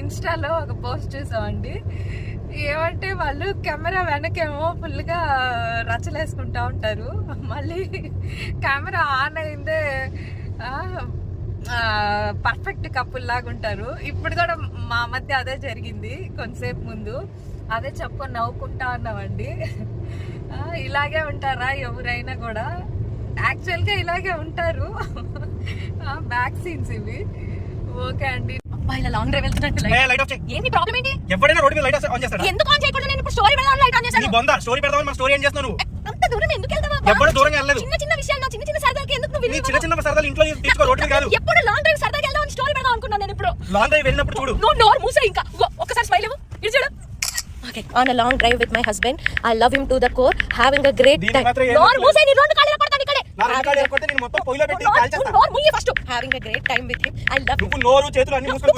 ఇన్స్టాలో ఒక పోస్ట్ చూసామండి. ఏమంటే వాళ్ళు కెమెరా వెనకేమో ఫుల్గా రచ్చలేసుకుంటా ఉంటారు, మళ్ళీ కెమెరా ఆన్ అయిందే పర్ఫెక్ట్ కపుల్ లాగా ఉంటారు. ఇప్పుడు కూడా మా మధ్య అదే జరిగింది కొంతసేపు ముందు, అదే చెప్పుకొని నవ్వుకుంటా ఉన్నామండి. ఇలాగే ఉంటారా ఎవరైనా కూడా? యాక్చువల్గా ఇలాగే ఉంటారు. బ్యాక్ సీన్స్ ఇవి. ఓకే అండి. ఇలా లాంగ్ డ్రైవ్ వెళ్తున్నట్టు ఏంటి ప్రాబ్లం ఏంటి? ఎవరైనా రోడ్ మీద లైట్ ఆన్ చేస్తారా? ఎందుకు ఆన్ చేయకుండా? నేను ఇప్పుడు స్టోరీ పెడదాం లైట్ ఆన్ చేశాను. నీ బొంద స్టోరీ పెడదామని మన స్టోరీ ఏం చేస్తున్నావు? అంత దూరం ఎందుకు వెళ్తావా? ఎప్పుడు దూరంగా వెళ్ళలేదు. చిన్న చిన్న విషయాలు, చిన్న చిన్న సరదాకి ఎందుకు నువ్వు? నీ చిన్న చిన్న సరదాలు ఇంట్లో తీసుకో, రోడ్ మీద కాదు. ఎప్పుడు లాంగ్ డ్రైవ్ సరదాకి వెళ్దాం అని స్టోరీ పెడదాం అనుకున్నాను నేను. ఇప్పుడు లాంగ్ డ్రైవ్ వెళ్ళినప్పుడు చూడు. నువ్వు నోరు మూసే, ఇంకా ఒక్కసారి స్మైల్ ఇవ్వు. ఇటు చూడు. Okay, on a long drive with my husband. I love him to the core. Having a great time. నోరు మూసే, నీ రెండు కాళ్ళ పడతాను ఇక్కడే. నా రెండు కాళ్ళ కొడితే నేను మొత్తం పొయ్యిలో పెట్టి కాల్ చేస్తా. నోరు మూయే first. Having a great time with him. I love him. నువ్వు నోరు చేతులు అన్ని మూసుకొని